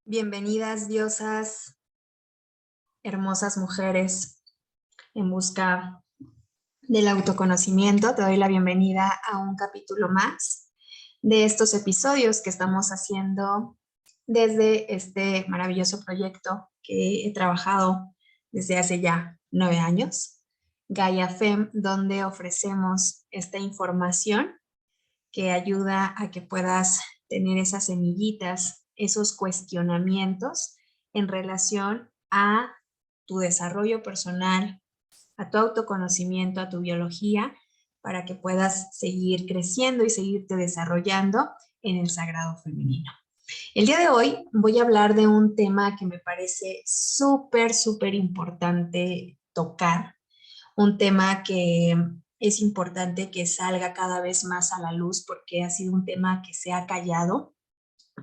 Bienvenidas, diosas, hermosas mujeres en busca del autoconocimiento. Te doy la bienvenida a un capítulo más de estos episodios que estamos haciendo desde este maravilloso proyecto que he trabajado desde hace ya 9 años, Gaia Fem, donde ofrecemos esta información que ayuda a que puedas tener esas semillitas, esos cuestionamientos en relación a tu desarrollo personal, a tu autoconocimiento, a tu biología, para que puedas seguir creciendo y seguirte desarrollando en el sagrado femenino. El día de hoy voy a hablar de un tema que me parece súper importante tocar, un tema que es importante que salga cada vez más a la luz porque ha sido un tema que se ha callado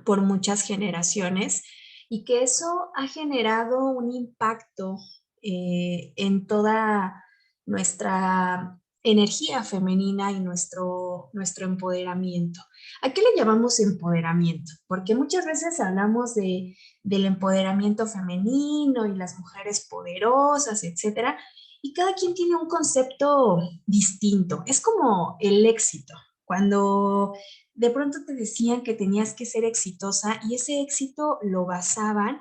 por muchas generaciones y que eso ha generado un impacto en toda nuestra energía femenina y nuestro empoderamiento. ¿A qué le llamamos empoderamiento? Porque muchas veces hablamos del empoderamiento femenino y las mujeres poderosas, etcétera, y cada quien tiene un concepto distinto. Es como el éxito. Cuando de pronto te decían que tenías que ser exitosa y ese éxito lo basaban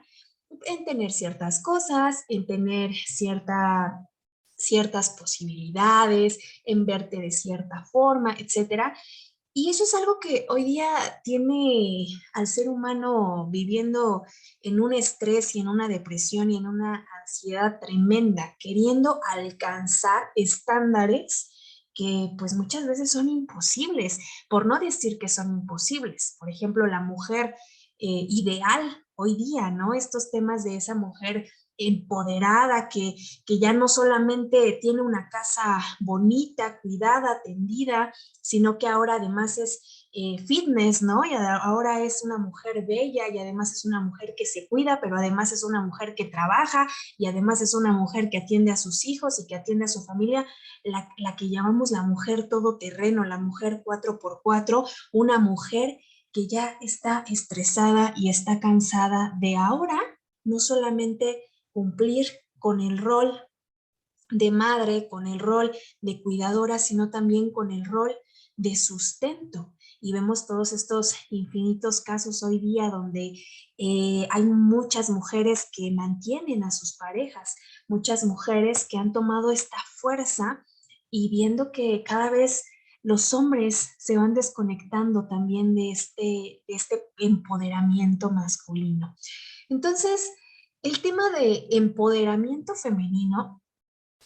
en tener ciertas cosas, en tener ciertas posibilidades, en verte de cierta forma, etcétera. Y eso es algo que hoy día tiene al ser humano viviendo en un estrés y en una depresión y en una ansiedad tremenda, queriendo alcanzar estándares que pues muchas veces son imposibles, por no decir que son imposibles. Por ejemplo, la mujer ideal hoy día, ¿no? Estos temas de esa mujer empoderada que ya no solamente tiene una casa bonita, cuidada, atendida, sino que ahora además es fitness, ¿no? Y ahora es una mujer bella y además es una mujer que se cuida, pero además es una mujer que trabaja y además es una mujer que atiende a sus hijos y que atiende a su familia, la que llamamos la mujer todoterreno, la mujer 4x4, una mujer que ya está estresada y está cansada de ahora no solamente cumplir con el rol de madre, con el rol de cuidadora, sino también con el rol de sustento. Y vemos todos estos infinitos casos hoy día donde hay muchas mujeres que mantienen a sus parejas, muchas mujeres que han tomado esta fuerza y viendo que cada vez los hombres se van desconectando también de este empoderamiento masculino. Entonces, el tema de empoderamiento femenino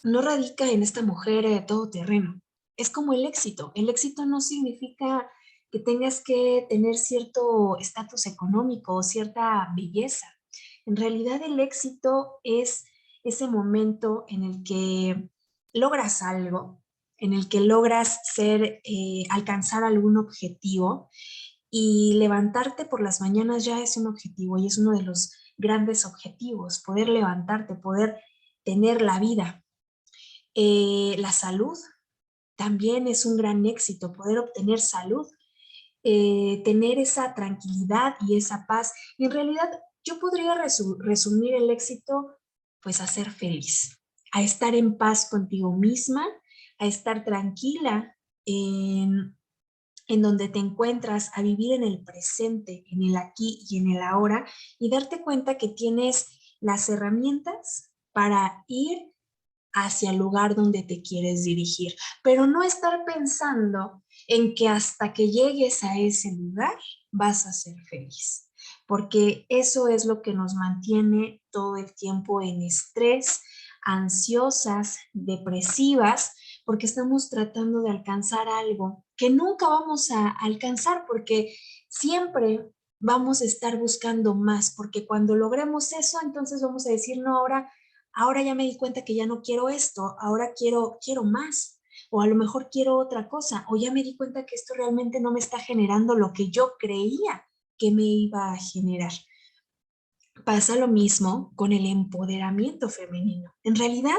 no radica en esta mujer todoterreno. Es como el éxito. El éxito no significa que tengas que tener cierto estatus económico o cierta belleza. En realidad el éxito es ese momento en el que logras algo, en el que logras alcanzar algún objetivo y levantarte por las mañanas ya es un objetivo y es uno de los grandes objetivos, poder levantarte, poder tener la vida. La salud también es un gran éxito, poder obtener salud, tener esa tranquilidad y esa paz. Y en realidad yo podría resumir el éxito pues a ser feliz, a estar en paz contigo misma, a estar tranquila en donde te encuentras, a vivir en el presente, en el aquí y en el ahora, y darte cuenta que tienes las herramientas para ir hacia el lugar donde te quieres dirigir, pero no estar pensando en que hasta que llegues a ese lugar vas a ser feliz, porque eso es lo que nos mantiene todo el tiempo en estrés, ansiosas, depresivas, porque estamos tratando de alcanzar algo que nunca vamos a alcanzar, porque siempre vamos a estar buscando más, porque cuando logremos eso, entonces vamos a decir, no, ahora ya me di cuenta que ya no quiero esto, ahora quiero más, o a lo mejor quiero otra cosa, o ya me di cuenta que esto realmente no me está generando lo que yo creía que me iba a generar. Pasa lo mismo con el empoderamiento femenino. En realidad,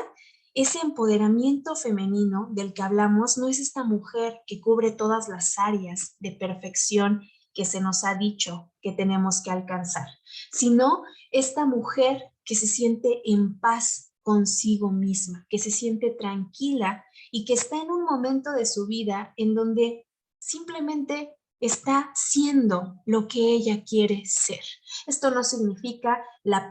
ese empoderamiento femenino del que hablamos no es esta mujer que cubre todas las áreas de perfección que se nos ha dicho que tenemos que alcanzar, sino esta mujer que se siente en paz consigo misma, que se siente tranquila y que está en un momento de su vida en donde simplemente está siendo lo que ella quiere ser. Esto no significa la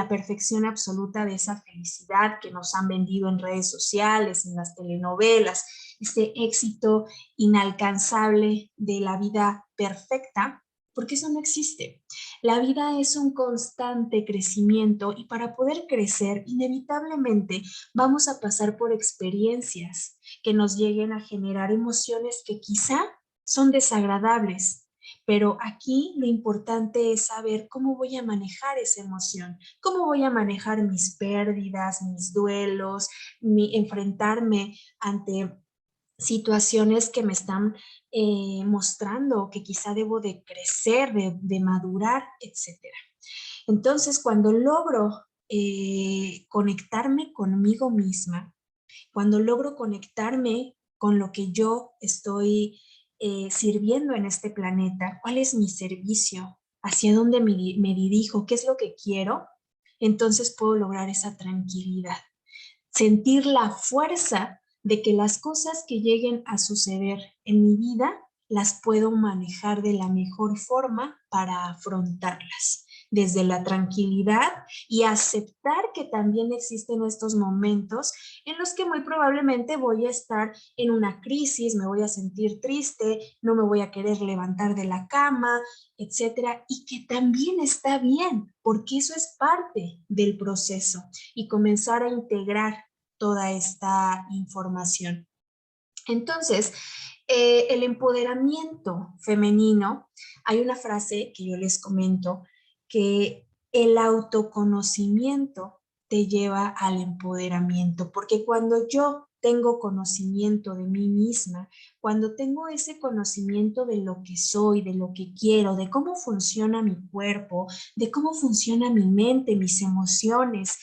perfección absoluta de esa felicidad que nos han vendido en redes sociales, en las telenovelas, este éxito inalcanzable de la vida perfecta, porque eso no existe. La vida es un constante crecimiento y para poder crecer, inevitablemente vamos a pasar por experiencias que nos lleguen a generar emociones que quizá son desagradables, pero aquí lo importante es saber cómo voy a manejar esa emoción, cómo voy a manejar mis pérdidas, mis duelos, enfrentarme ante situaciones que me están mostrando que quizá debo de crecer, de madurar, etcétera. Entonces, cuando logro conectarme conmigo misma, cuando logro conectarme con lo que yo estoy sirviendo en este planeta, cuál es mi servicio, hacia dónde me dirijo, qué es lo que quiero, entonces puedo lograr esa tranquilidad, sentir la fuerza de que las cosas que lleguen a suceder en mi vida las puedo manejar de la mejor forma para afrontarlas desde la tranquilidad y aceptar que también existen estos momentos en los que muy probablemente voy a estar en una crisis, me voy a sentir triste, no me voy a querer levantar de la cama, etcétera, y que también está bien, porque eso es parte del proceso y comenzar a integrar toda esta información. Entonces, el empoderamiento femenino, hay una frase que yo les comento, que el autoconocimiento te lleva al empoderamiento, porque cuando yo tengo conocimiento de mí misma, cuando tengo ese conocimiento de lo que soy, de lo que quiero, de cómo funciona mi cuerpo, de cómo funciona mi mente, mis emociones,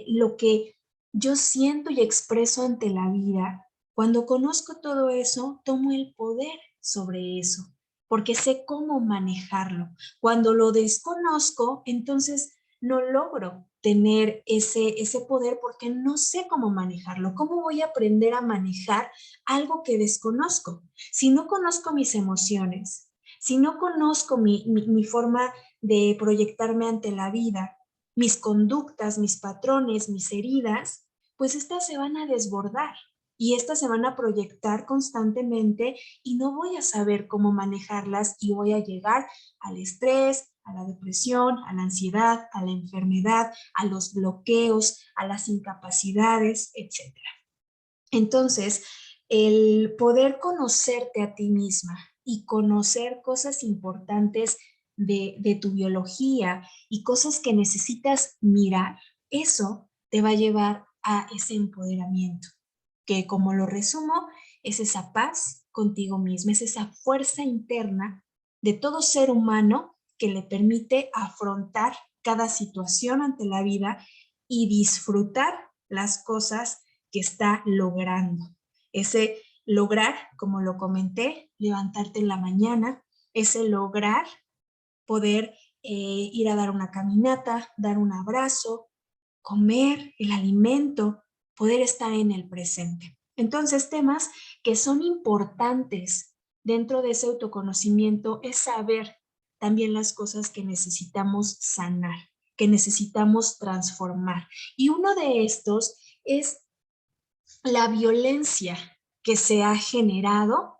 lo que yo siento y expreso ante la vida, cuando conozco todo eso, tomo el poder sobre eso, porque sé cómo manejarlo. Cuando lo desconozco, entonces no logro tener ese poder porque no sé cómo manejarlo. ¿Cómo voy a aprender a manejar algo que desconozco? Si no conozco mis emociones, si no conozco mi forma de proyectarme ante la vida, mis conductas, mis patrones, mis heridas, pues estas se van a desbordar y estas se van a proyectar constantemente y no voy a saber cómo manejarlas y voy a llegar al estrés, a la depresión, a la ansiedad, a la enfermedad, a los bloqueos, a las incapacidades, etcétera. Entonces, el poder conocerte a ti misma y conocer cosas importantes de tu biología y cosas que necesitas mirar, eso te va a llevar a ese empoderamiento, que como lo resumo, es esa paz contigo misma, es esa fuerza interna de todo ser humano que le permite afrontar cada situación ante la vida y disfrutar las cosas que está logrando. Ese lograr, como lo comenté, levantarte en la mañana, ese lograr poder ir a dar una caminata, dar un abrazo, comer el alimento, poder estar en el presente. Entonces, temas que son importantes dentro de ese autoconocimiento es saber también las cosas que necesitamos sanar, que necesitamos transformar. Y uno de estos es la violencia que se ha generado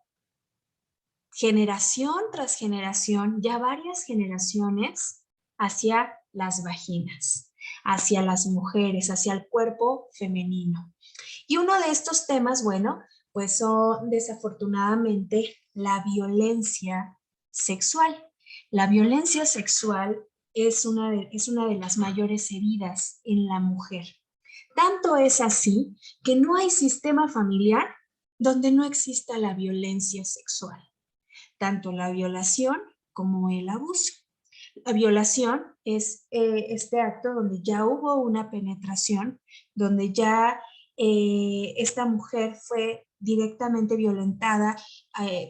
generación tras generación, ya varias generaciones, hacia las vaginas, hacia las mujeres, hacia el cuerpo femenino. Y uno de estos temas, bueno, pues son desafortunadamente la violencia sexual. La violencia sexual es una de las mayores heridas en la mujer. Tanto es así que no hay sistema familiar donde no exista la violencia sexual, tanto la violación como el abuso. La violación es este acto donde ya hubo una penetración, donde ya esta mujer fue directamente violentada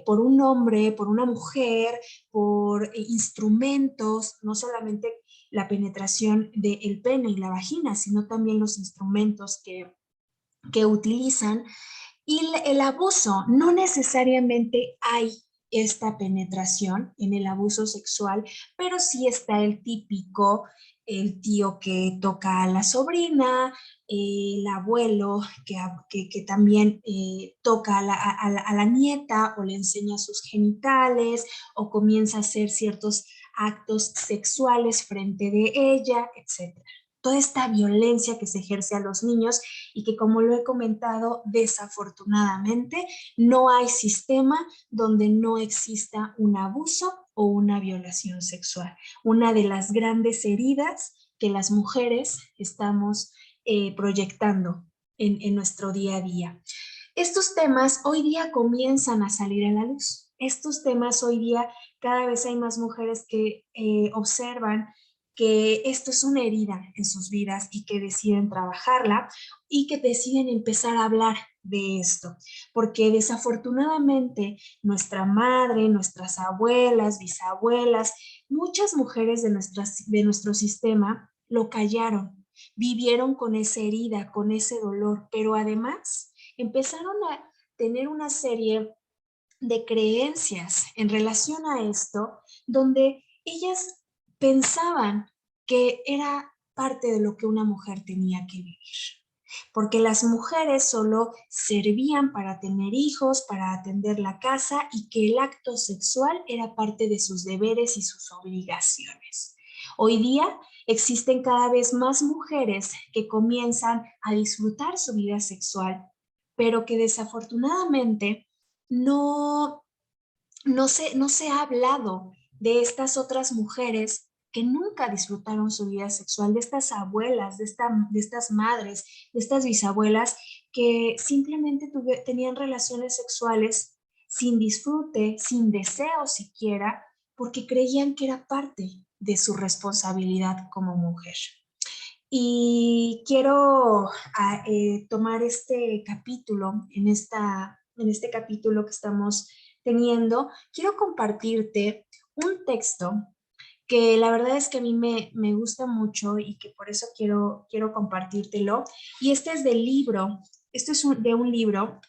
por un hombre, por una mujer, por instrumentos, no solamente la penetración del pene y la vagina, sino también los instrumentos que utilizan. Y el abuso, no necesariamente hay esta penetración en el abuso sexual, pero sí está el típico, el tío que toca a la sobrina, el abuelo que también toca a la nieta o le enseña sus genitales o comienza a hacer ciertos actos sexuales frente de ella, etcétera. Toda esta violencia que se ejerce a los niños y que, como lo he comentado, desafortunadamente no hay sistema donde no exista un abuso o una violación sexual. Una de las grandes heridas que las mujeres estamos proyectando en nuestro día a día. Estos temas hoy día comienzan a salir a la luz. Estos temas hoy día cada vez hay más mujeres que observan que esto es una herida en sus vidas y que deciden trabajarla y que deciden empezar a hablar de esto, porque desafortunadamente nuestra madre, nuestras abuelas, bisabuelas, muchas mujeres de nuestro sistema lo callaron, vivieron con esa herida, con ese dolor, pero además empezaron a tener una serie de creencias en relación a esto, donde ellas pensaban que era parte de lo que una mujer tenía que vivir, porque las mujeres solo servían para tener hijos, para atender la casa y que el acto sexual era parte de sus deberes y sus obligaciones. Hoy día existen cada vez más mujeres que comienzan a disfrutar su vida sexual, pero que desafortunadamente no, no se ha hablado de estas otras mujeres que nunca disfrutaron su vida sexual, de estas abuelas, de estas madres, de estas bisabuelas que simplemente tenían relaciones sexuales sin disfrute, sin deseo siquiera, porque creían que era parte de su responsabilidad como mujer. Y quiero tomar este capítulo, en este capítulo que estamos teniendo, quiero compartirte un texto que la verdad es que a mí me gusta mucho y que por eso quiero compartírtelo. Y este es del libro, esto es de un libro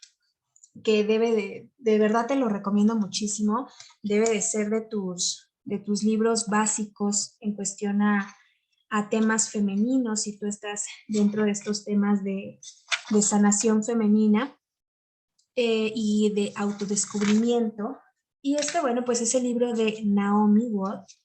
que de verdad te lo recomiendo muchísimo, debe de ser de tus libros básicos en cuestión a temas femeninos, si tú estás dentro de estos temas de sanación femenina y de autodescubrimiento. Y este, bueno, pues es el libro de Naomi Watts,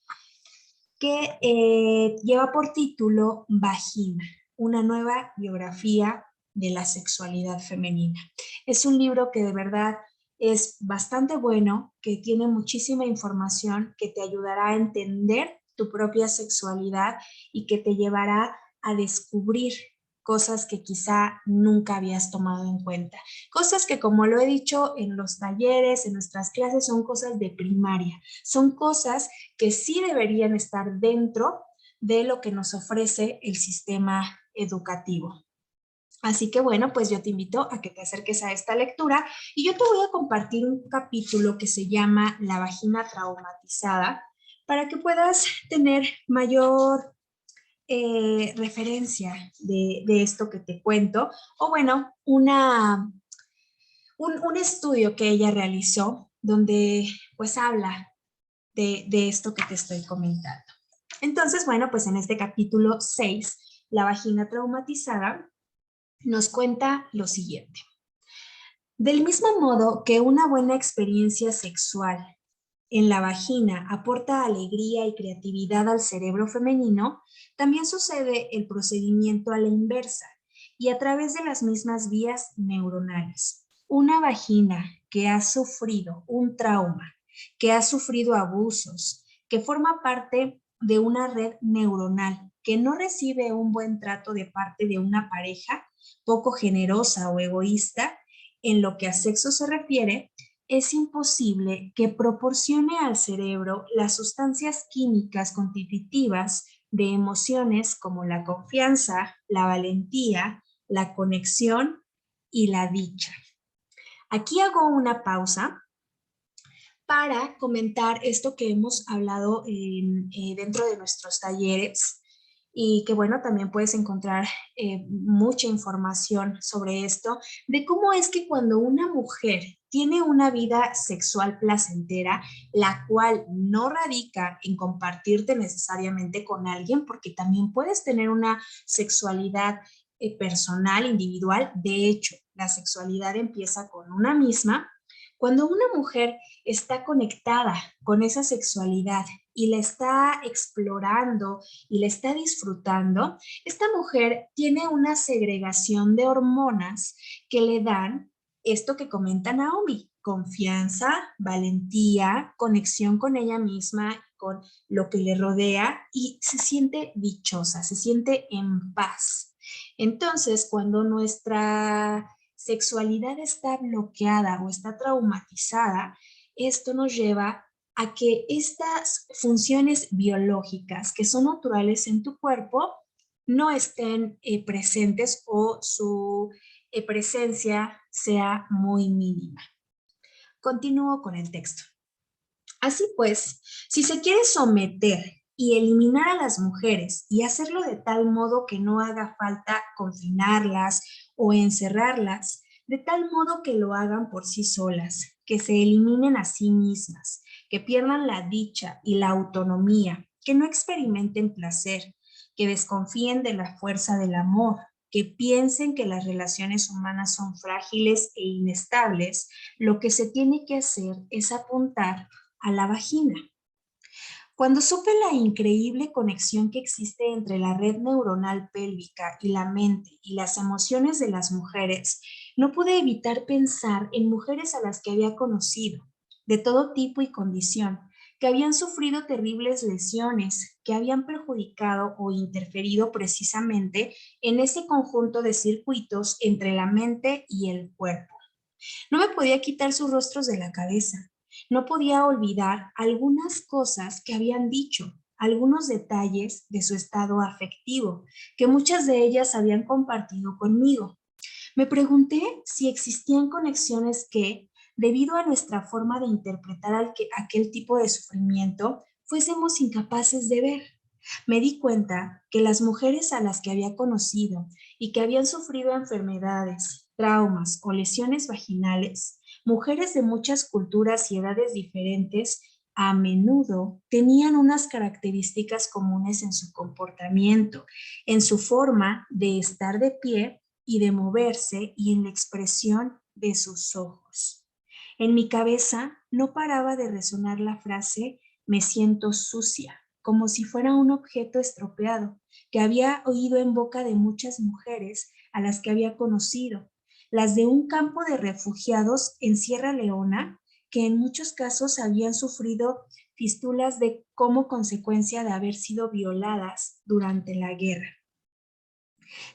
que lleva por título Vagina, una nueva biografía de la sexualidad femenina. Es un libro que de verdad es bastante bueno, que tiene muchísima información que te ayudará a entender tu propia sexualidad y que te llevará a descubrir cosas que quizá nunca habías tomado en cuenta. Cosas que, como lo he dicho en los talleres, en nuestras clases, son cosas de primaria. Son cosas que sí deberían estar dentro de lo que nos ofrece el sistema educativo. Así que bueno, pues yo te invito a que te acerques a esta lectura y yo te voy a compartir un capítulo que se llama La vagina traumatizada para que puedas tener mayor referencia de esto que te cuento, o bueno, un estudio que ella realizó donde pues habla de esto que te estoy comentando. Entonces, bueno, pues en este capítulo 6, La vagina traumatizada, nos cuenta lo siguiente. Del mismo modo que una buena experiencia sexual en la vagina aporta alegría y creatividad al cerebro femenino, también sucede el procedimiento a la inversa y a través de las mismas vías neuronales. Una vagina que ha sufrido un trauma, que ha sufrido abusos, que forma parte de una red neuronal, que no recibe un buen trato de parte de una pareja poco generosa o egoísta en lo que a sexo se refiere, es imposible que proporcione al cerebro las sustancias químicas constitutivas de emociones como la confianza, la valentía, la conexión y la dicha. Aquí hago una pausa para comentar esto que hemos hablado dentro de nuestros talleres y que bueno, también puedes encontrar mucha información sobre esto, de cómo es que cuando una mujer tiene una vida sexual placentera, la cual no radica en compartirte necesariamente con alguien, porque también puedes tener una sexualidad personal, individual. De hecho, la sexualidad empieza con una misma. Cuando una mujer está conectada con esa sexualidad y la está explorando y la está disfrutando, esta mujer tiene una segregación de hormonas que le dan esto que comenta Naomi: confianza, valentía, conexión con ella misma, con lo que le rodea, y se siente dichosa, se siente en paz. Entonces, cuando nuestra sexualidad está bloqueada o está traumatizada, esto nos lleva a que estas funciones biológicas que son naturales en tu cuerpo no estén presentes, o su presencia sea muy mínima. Continúo con el texto. Así pues, si se quiere someter y eliminar a las mujeres y hacerlo de tal modo que no haga falta confinarlas o encerrarlas, de tal modo que lo hagan por sí solas, que se eliminen a sí mismas, que pierdan la dicha y la autonomía, que no experimenten placer, que desconfíen de la fuerza del amor, que piensen que las relaciones humanas son frágiles e inestables, lo que se tiene que hacer es apuntar a la vagina. Cuando supe la increíble conexión que existe entre la red neuronal pélvica y la mente y las emociones de las mujeres, no pude evitar pensar en mujeres a las que había conocido, de todo tipo y condición, que habían sufrido terribles lesiones, que habían perjudicado o interferido precisamente en ese conjunto de circuitos entre la mente y el cuerpo. No me podía quitar sus rostros de la cabeza. No podía olvidar algunas cosas que habían dicho, algunos detalles de su estado afectivo, que muchas de ellas habían compartido conmigo. Me pregunté si existían conexiones que, debido a nuestra forma de interpretar aquel tipo de sufrimiento, fuésemos incapaces de ver. Me di cuenta que las mujeres a las que había conocido y que habían sufrido enfermedades, traumas o lesiones vaginales, mujeres de muchas culturas y edades diferentes, a menudo tenían unas características comunes en su comportamiento, en su forma de estar de pie y de moverse, y en la expresión de sus ojos. En mi cabeza no paraba de resonar la frase "me siento sucia", como si fuera un objeto estropeado que había oído en boca de muchas mujeres a las que había conocido, las de un campo de refugiados en Sierra Leona, que en muchos casos habían sufrido fístulas como consecuencia de haber sido violadas durante la guerra,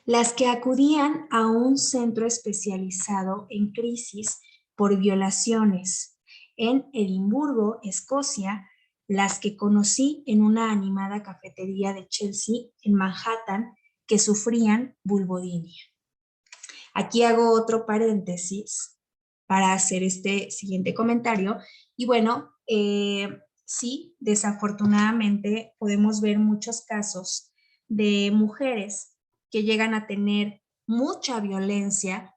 las que acudían a un centro especializado en crisis por violaciones en Edimburgo, Escocia, las que conocí en una animada cafetería de Chelsea en Manhattan, que sufrían vulvodinia. Aquí hago otro paréntesis para hacer este siguiente comentario. Y bueno, sí, desafortunadamente podemos ver muchos casos de mujeres que llegan a tener mucha violencia,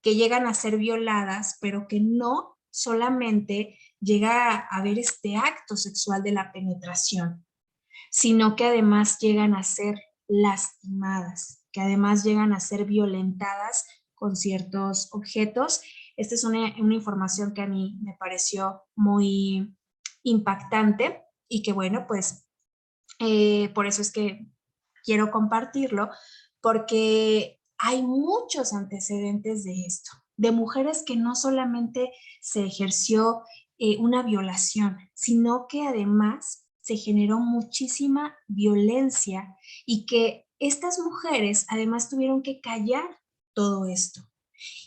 que llegan a ser violadas, pero que no solamente llega a haber este acto sexual de la penetración, sino que además llegan a ser lastimadas, que además llegan a ser violentadas con ciertos objetos. Esta es una información que a mí me pareció muy impactante y que bueno, pues por eso es que quiero compartirlo, porque hay muchos antecedentes de esto, de mujeres que no solamente se ejerció una violación, sino que además se generó muchísima violencia, y que estas mujeres además tuvieron que callar todo esto.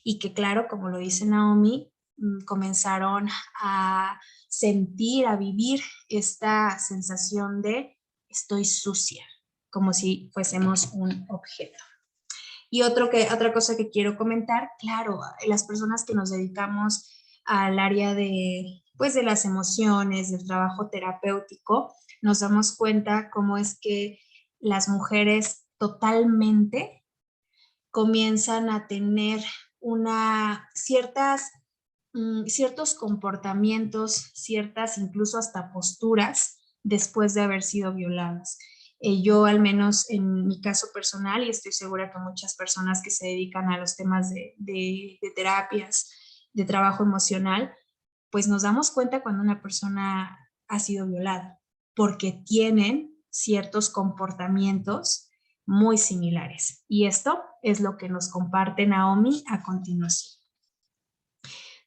Y que claro, como lo dice Naomi, comenzaron a sentir, a vivir esta sensación de estoy sucia, como si fuésemos un objeto. Y otra cosa que quiero comentar, claro, las personas que nos dedicamos al área de, pues, de las emociones, del trabajo terapéutico, nos damos cuenta cómo es que las mujeres totalmente comienzan a tener ciertos comportamientos, ciertas incluso hasta posturas después de haber sido violadas. Yo al menos en mi caso personal, y estoy segura que muchas personas que se dedican a los temas de terapias, de trabajo emocional, pues nos damos cuenta cuando una persona ha sido violada, porque tienen ciertos comportamientos muy similares. Y esto es lo que nos comparte Naomi a continuación.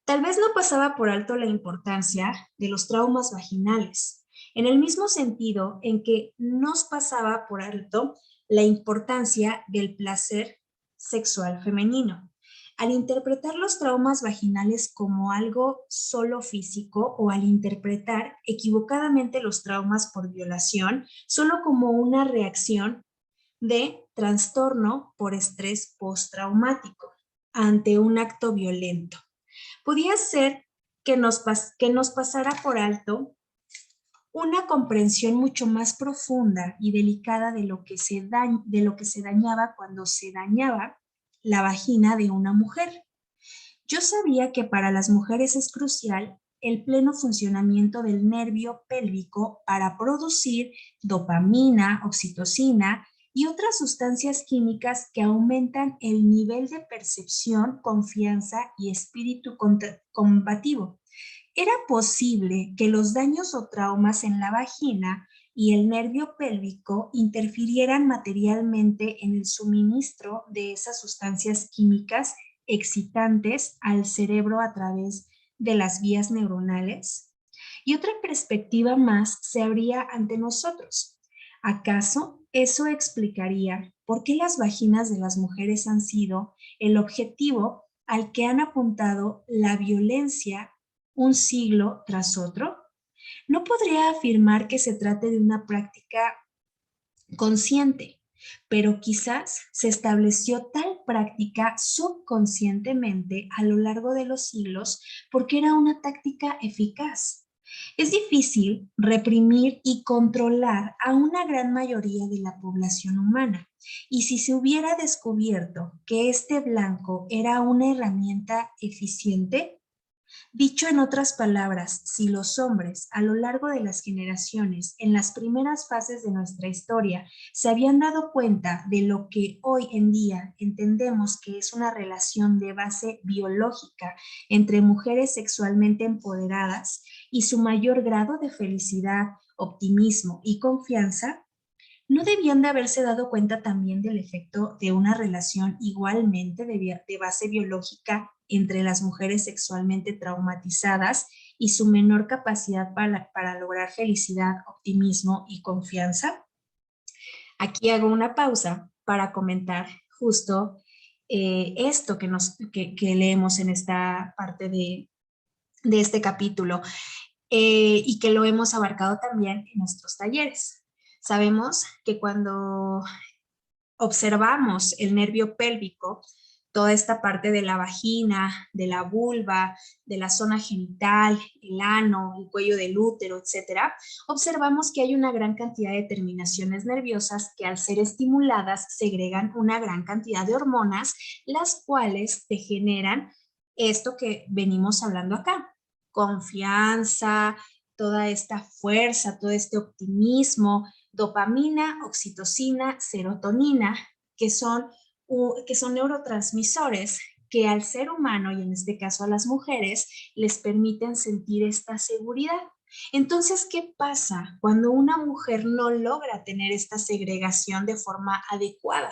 Tal vez no pasaba por alto la importancia de los traumas vaginales, en el mismo sentido en que nos pasaba por alto la importancia del placer sexual femenino. Al interpretar los traumas vaginales como algo solo físico o al interpretar equivocadamente los traumas por violación solo como una reacción de trastorno por estrés postraumático ante un acto violento. Podía ser que nos pasara por alto una comprensión mucho más profunda y delicada de lo que se dañaba cuando se dañaba la vagina de una mujer. Yo sabía que para las mujeres es crucial el pleno funcionamiento del nervio pélvico para producir dopamina, oxitocina y otras sustancias químicas que aumentan el nivel de percepción, confianza y espíritu combativo. Era posible que los daños o traumas en la vagina y el nervio pélvico interfirieran materialmente en el suministro de esas sustancias químicas excitantes al cerebro a través de las vías neuronales. Y otra perspectiva más se abría ante nosotros. ¿Acaso eso explicaría por qué las vaginas de las mujeres han sido el objetivo al que han apuntado la violencia un siglo tras otro? No podría afirmar que se trate de una práctica consciente, pero quizás se estableció tal práctica subconscientemente a lo largo de los siglos porque era una táctica eficaz. Es difícil reprimir y controlar a una gran mayoría de la población humana, y si se hubiera descubierto que este blanco era una herramienta eficiente, dicho en otras palabras, si los hombres a lo largo de las generaciones, en las primeras fases de nuestra historia, se habían dado cuenta de lo que hoy en día entendemos que es una relación de base biológica entre mujeres sexualmente empoderadas y su mayor grado de felicidad, optimismo y confianza, ¿no debían de haberse dado cuenta también del efecto de una relación igualmente de base biológica entre las mujeres sexualmente traumatizadas y su menor capacidad para lograr felicidad, optimismo y confianza? Aquí hago una pausa para comentar justo esto que leemos en esta parte de este capítulo y que lo hemos abarcado también en nuestros talleres. Sabemos que cuando observamos el nervio pélvico, toda esta parte de la vagina, de la vulva, de la zona genital, el ano, el cuello del útero, etcétera, observamos que hay una gran cantidad de terminaciones nerviosas que al ser estimuladas segregan una gran cantidad de hormonas, las cuales te generan esto que venimos hablando acá: confianza, toda esta fuerza, todo este optimismo, dopamina, oxitocina, serotonina, que son, que son neurotransmisores que al ser humano, y en este caso a las mujeres, les permiten sentir esta seguridad. Entonces, ¿qué pasa cuando una mujer no logra tener esta segregación de forma adecuada?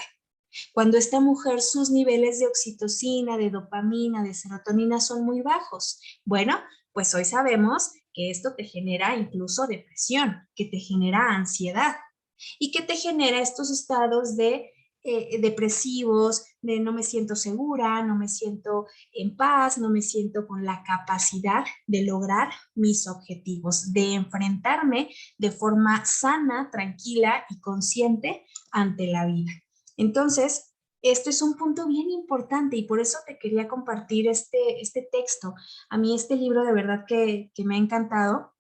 Cuando esta mujer, sus niveles de oxitocina, de dopamina, de serotonina son muy bajos. Bueno, pues hoy sabemos que esto te genera incluso depresión, que te genera ansiedad y que te genera estos estados de depresivos, de no me siento segura, no me siento en paz, no me siento con la capacidad de lograr mis objetivos, de enfrentarme de forma sana, tranquila y consciente ante la vida. Entonces, Esto es un punto bien importante y por eso te quería compartir este texto. A mí este libro de verdad que me ha encantado.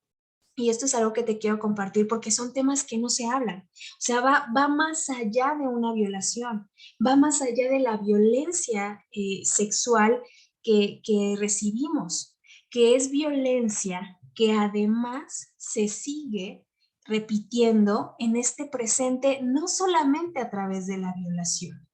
Y esto es algo que te quiero compartir porque son temas que no se hablan. O sea, va más allá de una violación, va más allá de la violencia sexual que recibimos, que es violencia que además se sigue repitiendo en este presente, no solamente a través de la violación,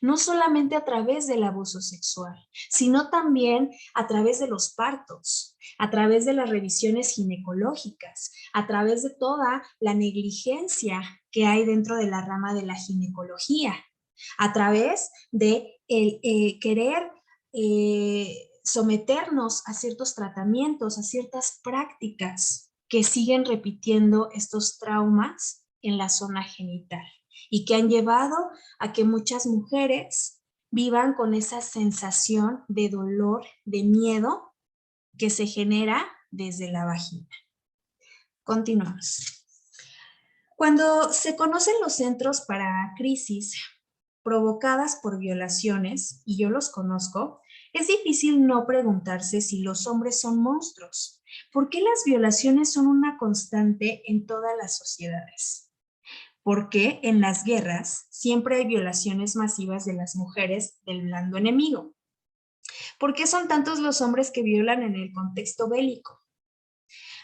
no solamente a través del abuso sexual, sino también a través de los partos, a través de las revisiones ginecológicas, a través de toda la negligencia que hay dentro de la rama de la ginecología, a través de querer someternos a ciertos tratamientos, a ciertas prácticas que siguen repitiendo estos traumas en la zona genital y que han llevado a que muchas mujeres vivan con esa sensación de dolor, de miedo que se genera desde la vagina. Continuamos. Cuando se conocen los centros para crisis provocadas por violaciones, y yo los conozco, es difícil no preguntarse si los hombres son monstruos. ¿Por qué las violaciones son una constante en todas las sociedades? ¿Por qué en las guerras siempre hay violaciones masivas de las mujeres del bando enemigo? ¿Por qué son tantos los hombres que violan en el contexto bélico?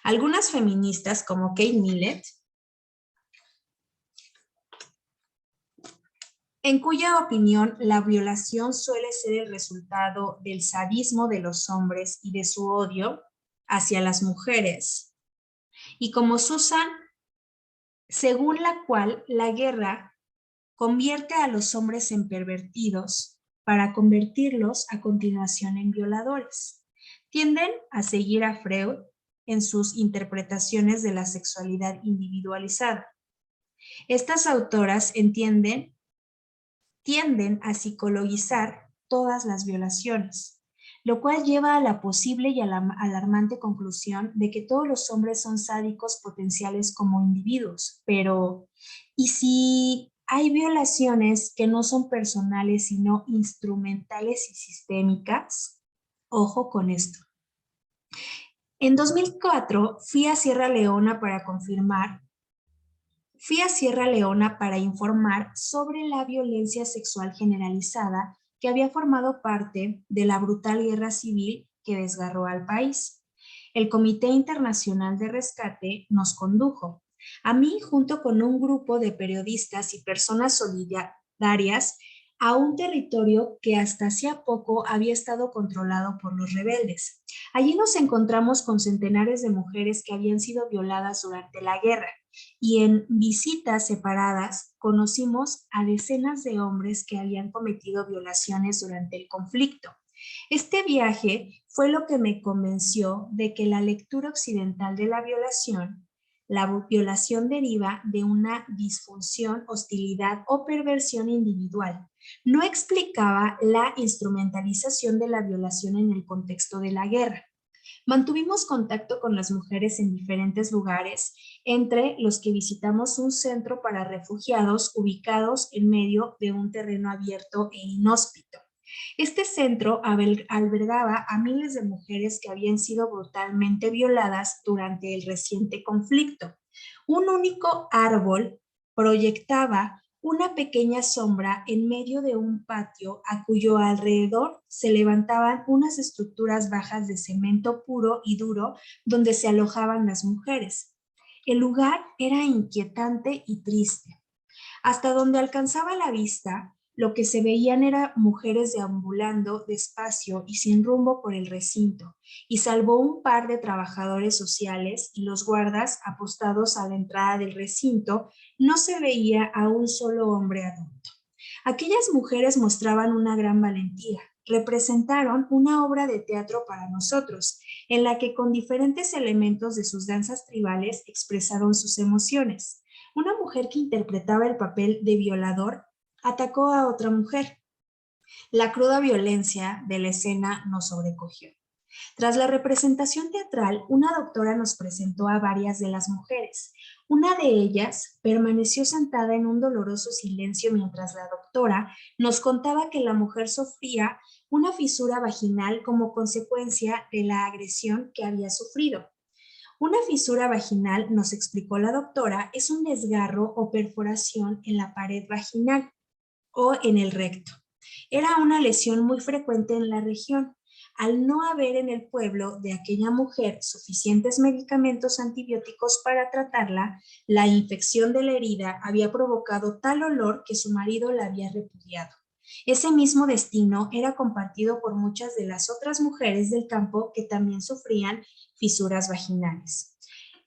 Algunas feministas, como Kate Millett, en cuya opinión la violación suele ser el resultado del sadismo de los hombres y de su odio hacia las mujeres, y como Susan, según la cual la guerra convierte a los hombres en pervertidos para convertirlos a continuación en violadores. Tienden a seguir a Freud en sus interpretaciones de la sexualidad individualizada. Estas autoras tienden a psicologizar todas las violaciones, lo cual lleva a la posible y alarmante conclusión de que todos los hombres son sádicos potenciales como individuos. Pero, ¿y si hay violaciones que no son personales, sino instrumentales y sistémicas? Ojo con esto. En 2004 fui a Sierra Leona para informar sobre la violencia sexual generalizada que había formado parte de la brutal guerra civil que desgarró al país. El Comité Internacional de Rescate nos condujo, a mí junto con un grupo de periodistas y personas solidarias, a un territorio que hasta hacía poco había estado controlado por los rebeldes. Allí nos encontramos con centenares de mujeres que habían sido violadas durante la guerra y en visitas separadas conocimos a decenas de hombres que habían cometido violaciones durante el conflicto. Este viaje fue lo que me convenció de que la lectura occidental de la violación deriva de una disfunción, hostilidad o perversión individual. No explicaba la instrumentalización de la violación en el contexto de la guerra. Mantuvimos contacto con las mujeres en diferentes lugares, entre los que visitamos un centro para refugiados ubicados en medio de un terreno abierto e inhóspito. Este centro albergaba a miles de mujeres que habían sido brutalmente violadas durante el reciente conflicto. Un único árbol proyectaba una pequeña sombra en medio de un patio a cuyo alrededor se levantaban unas estructuras bajas de cemento puro y duro donde se alojaban las mujeres. El lugar era inquietante y triste. Hasta donde alcanzaba la vista, lo que se veían eran mujeres deambulando despacio y sin rumbo por el recinto, y salvo un par de trabajadores sociales y los guardas apostados a la entrada del recinto, no se veía a un solo hombre adulto. Aquellas mujeres mostraban una gran valentía. Representaron una obra de teatro para nosotros, en la que con diferentes elementos de sus danzas tribales expresaron sus emociones. Una mujer que interpretaba el papel de violador atacó a otra mujer. La cruda violencia de la escena nos sobrecogió. Tras la representación teatral, una doctora nos presentó a varias de las mujeres. Una de ellas permaneció sentada en un doloroso silencio mientras la doctora nos contaba que la mujer sufría una fisura vaginal como consecuencia de la agresión que había sufrido. Una fisura vaginal, nos explicó la doctora, es un desgarro o perforación en la pared vaginal o en el recto. Era una lesión muy frecuente en la región. Al no haber en el pueblo de aquella mujer suficientes medicamentos antibióticos para tratarla, la infección de la herida había provocado tal olor que su marido la había repudiado. Ese mismo destino era compartido por muchas de las otras mujeres del campo que también sufrían fisuras vaginales.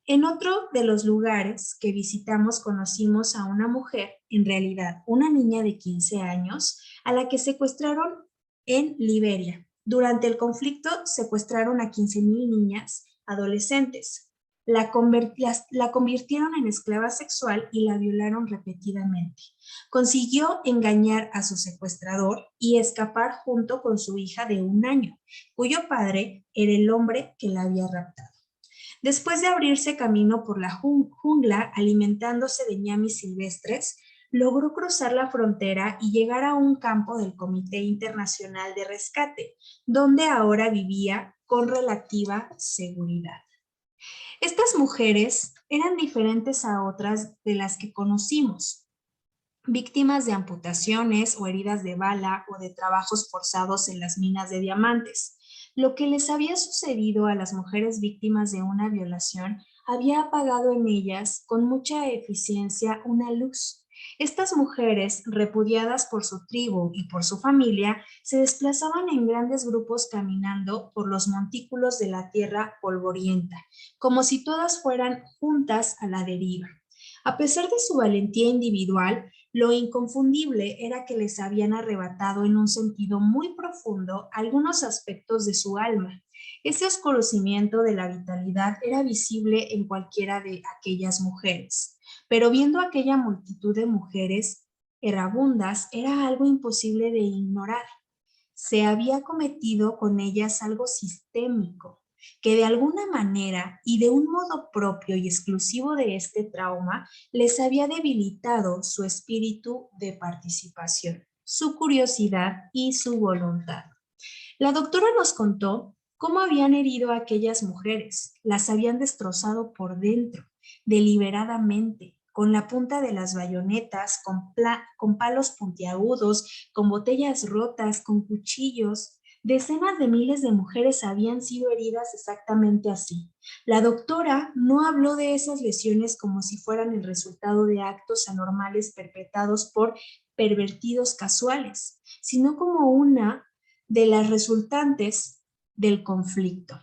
En otro de los lugares que visitamos conocimos a una mujer, en realidad una niña de 15 años, a la que secuestraron en Liberia. Durante el conflicto secuestraron a 15,000 niñas adolescentes. La convirtieron en esclava sexual y la violaron repetidamente. Consiguió engañar a su secuestrador y escapar junto con su hija de 1 año, cuyo padre era el hombre que la había raptado. Después de abrirse camino por la jungla alimentándose de ñamis silvestres, logró cruzar la frontera y llegar a un campo del Comité Internacional de Rescate, donde ahora vivía con relativa seguridad. Estas mujeres eran diferentes a otras de las que conocimos, víctimas de amputaciones o heridas de bala o de trabajos forzados en las minas de diamantes. Lo que les había sucedido a las mujeres víctimas de una violación había apagado en ellas con mucha eficiencia una luz. Estas mujeres, repudiadas por su tribu y por su familia, se desplazaban en grandes grupos caminando por los montículos de la tierra polvorienta, como si todas fueran juntas a la deriva. A pesar de su valentía individual, lo inconfundible era que les habían arrebatado en un sentido muy profundo algunos aspectos de su alma. Ese oscurecimiento de la vitalidad era visible en cualquiera de aquellas mujeres, pero viendo aquella multitud de mujeres errabundas era algo imposible de ignorar. Se había cometido con ellas algo sistémico, que de alguna manera y de un modo propio y exclusivo de este trauma les había debilitado su espíritu de participación, su curiosidad y su voluntad. La doctora nos contó cómo habían herido a aquellas mujeres, las habían destrozado por dentro, deliberadamente, con la punta de las bayonetas, con palos puntiagudos, con botellas rotas, con cuchillos. Decenas de miles de mujeres habían sido heridas exactamente así. La doctora no habló de esas lesiones como si fueran el resultado de actos anormales perpetrados por pervertidos casuales, sino como una de las resultantes del conflicto.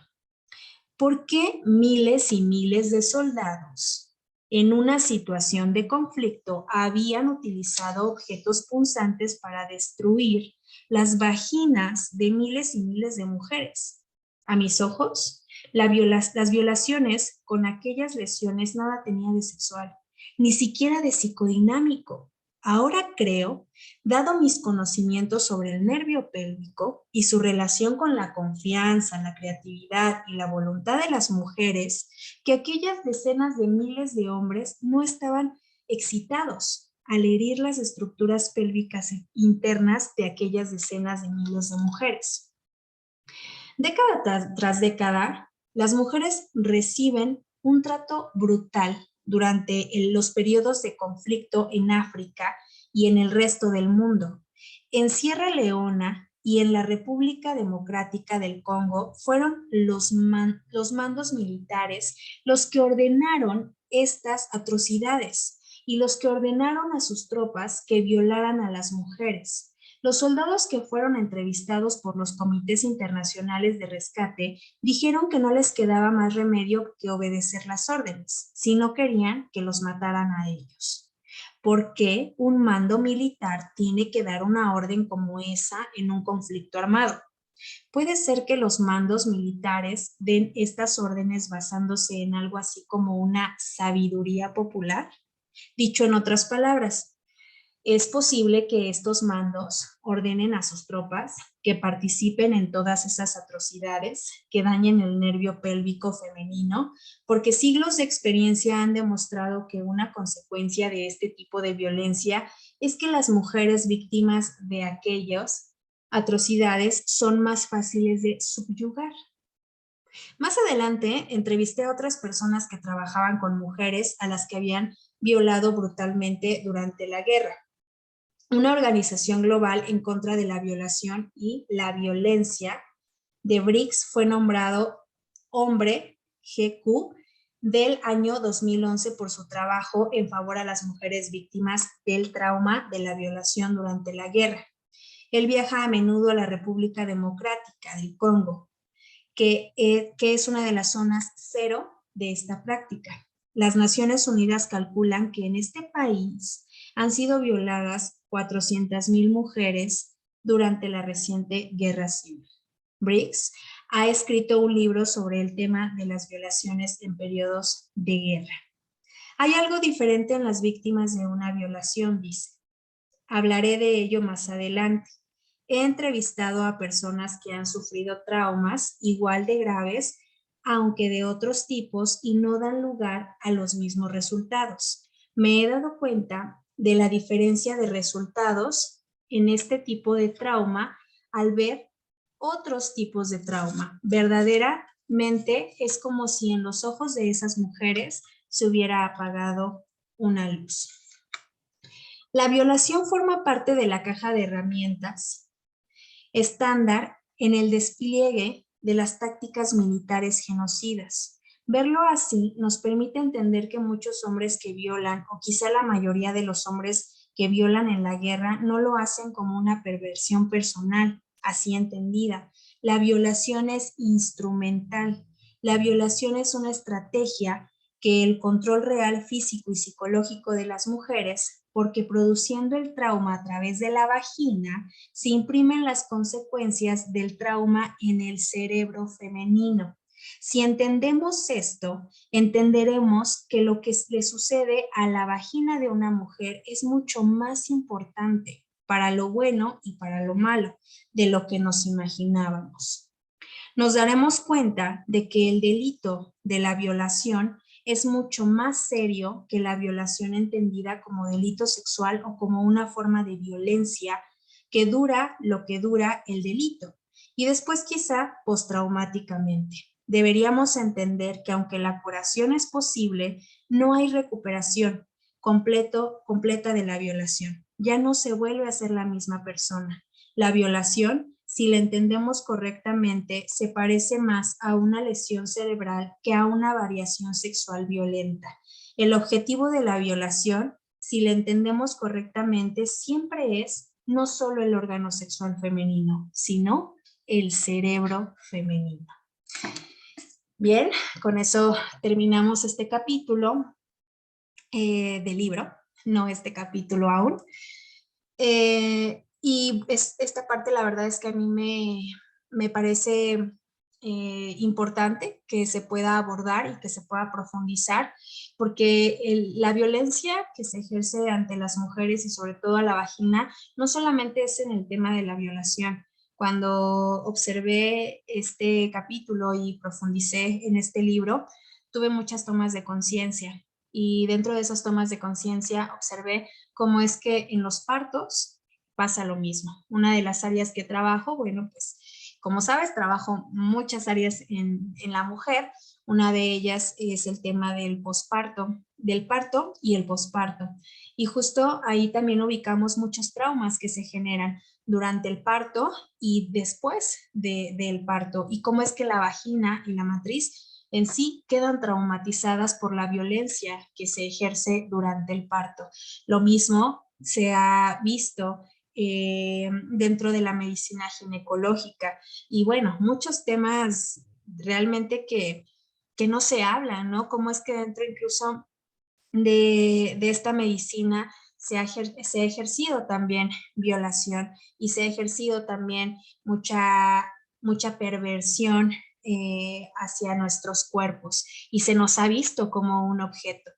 ¿Por qué miles y miles de soldados en una situación de conflicto habían utilizado objetos punzantes para destruir las vaginas de miles y miles de mujeres? A mis ojos, las violaciones con aquellas lesiones nada tenía de sexual, ni siquiera de psicodinámico. Ahora creo, dado mis conocimientos sobre el nervio pélvico y su relación con la confianza, la creatividad y la voluntad de las mujeres, que aquellas decenas de miles de hombres no estaban excitados al herir las estructuras pélvicas internas de aquellas decenas de miles de mujeres. Década tras década, las mujeres reciben un trato brutal durante los periodos de conflicto en África y en el resto del mundo. En Sierra Leona y en la República Democrática del Congo fueron los mandos militares los que ordenaron estas atrocidades y los que ordenaron a sus tropas que violaran a las mujeres. Los soldados que fueron entrevistados por los comités internacionales de rescate dijeron que no les quedaba más remedio que obedecer las órdenes, si no querían que los mataran a ellos. ¿Por qué un mando militar tiene que dar una orden como esa en un conflicto armado? Puede ser que los mandos militares den estas órdenes basándose en algo así como una sabiduría popular. Dicho en otras palabras, Es posible que estos mandos ordenen a sus tropas que participen en todas esas atrocidades que dañen el nervio pélvico femenino, porque siglos de experiencia han demostrado que una consecuencia de este tipo de violencia es que las mujeres víctimas de aquellas atrocidades son más fáciles de subyugar. Más adelante, entrevisté a otras personas que trabajaban con mujeres a las que habían violado brutalmente durante la guerra. Una organización global en contra de la violación y la violencia de BRICS fue nombrado Hombre GQ del año 2011 por su trabajo en favor a las mujeres víctimas del trauma de la violación durante la guerra. Él viaja a menudo a la República Democrática del Congo, que es una de las zonas cero de esta práctica. Las Naciones Unidas calculan que en este país han sido violadas 400,000 mujeres durante la reciente guerra civil. Briggs ha escrito un libro sobre el tema de las violaciones en periodos de guerra. Hay algo diferente en las víctimas de una violación, dice. Hablaré de ello más adelante. He entrevistado a personas que han sufrido traumas igual de graves, aunque de otros tipos, y no dan lugar a los mismos resultados. Me he dado cuenta de la diferencia de resultados en este tipo de trauma al ver otros tipos de trauma. Verdaderamente es como si en los ojos de esas mujeres se hubiera apagado una luz. La violación forma parte de la caja de herramientas estándar en el despliegue de las tácticas militares genocidas. Verlo así nos permite entender que muchos hombres que violan, o quizá la mayoría de los hombres que violan en la guerra, no lo hacen como una perversión personal, así entendida. La violación es instrumental. La violación es una estrategia que el control real físico y psicológico de las mujeres, porque produciendo el trauma a través de la vagina, se imprimen las consecuencias del trauma en el cerebro femenino. Si entendemos esto, entenderemos que lo que le sucede a la vagina de una mujer es mucho más importante para lo bueno y para lo malo de lo que nos imaginábamos. Nos daremos cuenta de que el delito de la violación es mucho más serio que la violación entendida como delito sexual o como una forma de violencia que dura lo que dura el delito y después quizá postraumáticamente. Deberíamos entender que aunque la curación es posible, no hay recuperación completa de la violación. Ya no se vuelve a ser la misma persona. La violación, si la entendemos correctamente, se parece más a una lesión cerebral que a una variación sexual violenta. El objetivo de la violación, si la entendemos correctamente, siempre es no solo el órgano sexual femenino, sino el cerebro femenino. Bien, con eso terminamos este capítulo del libro, no este capítulo aún. Y esta parte la verdad es que a mí me parece importante que se pueda abordar y que se pueda profundizar, porque la violencia que se ejerce ante las mujeres y sobre todo a la vagina, no solamente es en el tema de la violación. Cuando observé este capítulo y profundicé en este libro, tuve muchas tomas de conciencia y dentro de esas tomas de conciencia observé cómo es que en los partos pasa lo mismo. Una de las áreas que trabajo, bueno, pues como sabes, trabajo muchas áreas en la mujer. Una de ellas es el tema del posparto, del parto y el posparto. Y justo ahí también ubicamos muchos traumas que se generan durante el parto y después del parto. Y cómo es que la vagina y la matriz en sí quedan traumatizadas por la violencia que se ejerce durante el parto. Lo mismo se ha visto dentro de la medicina ginecológica y bueno, muchos temas realmente que no se hablan, ¿no? Cómo es que dentro incluso de esta medicina se ha ejercido también violación y se ha ejercido también mucha perversión hacia nuestros cuerpos y se nos ha visto como un objeto.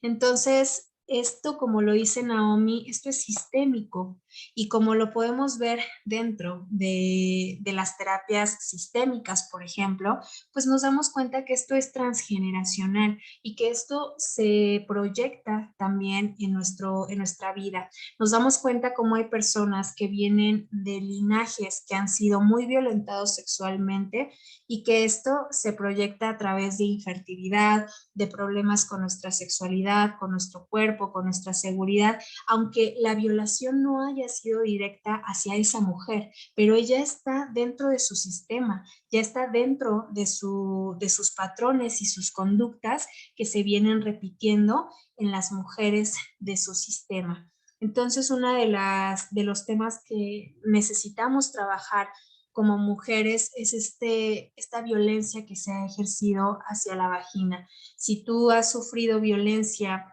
Entonces, esto, como lo dice Naomi, esto es sistémico y como lo podemos ver dentro de las terapias sistémicas, por ejemplo, pues nos damos cuenta que esto es transgeneracional y que esto se proyecta también en nuestra vida. Nos damos cuenta cómo hay personas que vienen de linajes que han sido muy violentados sexualmente y que esto se proyecta a través de infertilidad, de problemas con nuestra sexualidad, con nuestro cuerpo, con nuestra seguridad, aunque la violación no haya sido directa hacia esa mujer, pero ella está dentro de su sistema, ya está dentro de sus patrones y sus conductas que se vienen repitiendo en las mujeres de su sistema. Entonces, una de los temas que necesitamos trabajar como mujeres es esta violencia que se ha ejercido hacia la vagina. Si tú has sufrido violencia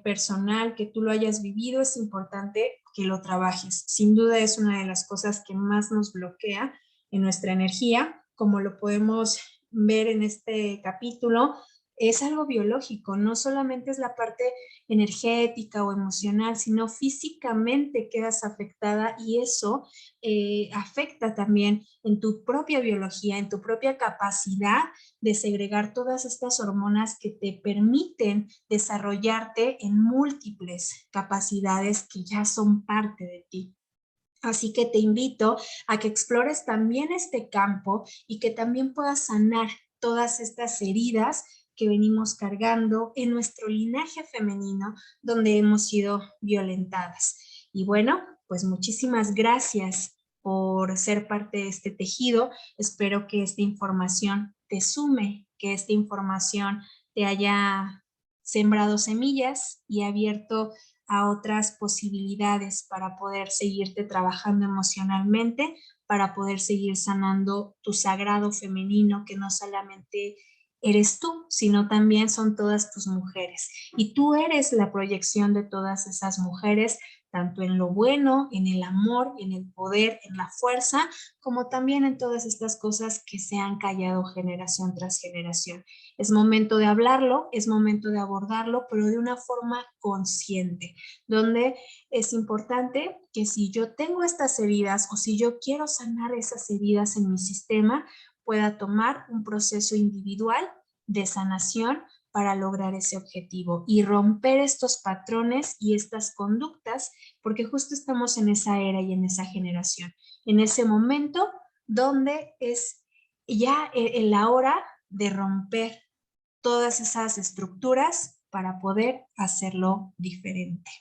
personal, que tú lo hayas vivido, es importante que lo trabajes. Sin duda es una de las cosas que más nos bloquea en nuestra energía, como lo podemos ver en este capítulo. Es algo biológico, no solamente es la parte energética o emocional, sino físicamente quedas afectada y eso afecta también en tu propia biología, en tu propia capacidad de segregar todas estas hormonas que te permiten desarrollarte en múltiples capacidades que ya son parte de ti. Así que te invito a que explores también este campo y que también puedas sanar todas estas heridas que venimos cargando en nuestro linaje femenino donde hemos sido violentadas. Y bueno, pues muchísimas gracias por ser parte de este tejido. Espero que esta información te sume, que esta información te haya sembrado semillas y abierto a otras posibilidades para poder seguirte trabajando emocionalmente, para poder seguir sanando tu sagrado femenino, que no solamente eres tú, sino también son todas tus mujeres. Y tú eres la proyección de todas esas mujeres, tanto en lo bueno, en el amor, en el poder, en la fuerza, como también en todas estas cosas que se han callado generación tras generación. Es momento de hablarlo, es momento de abordarlo, pero de una forma consciente, donde es importante que si yo tengo estas heridas o si yo quiero sanar esas heridas en mi sistema, pueda tomar un proceso individual de sanación para lograr ese objetivo y romper estos patrones y estas conductas, porque justo estamos en esa era y en esa generación, en ese momento donde es ya en la hora de romper todas esas estructuras para poder hacerlo diferente.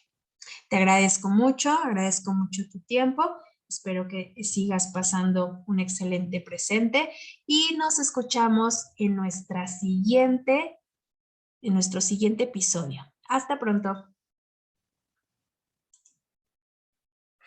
Te agradezco mucho tu tiempo. Espero que sigas pasando un excelente presente y nos escuchamos en nuestro siguiente episodio. Hasta pronto.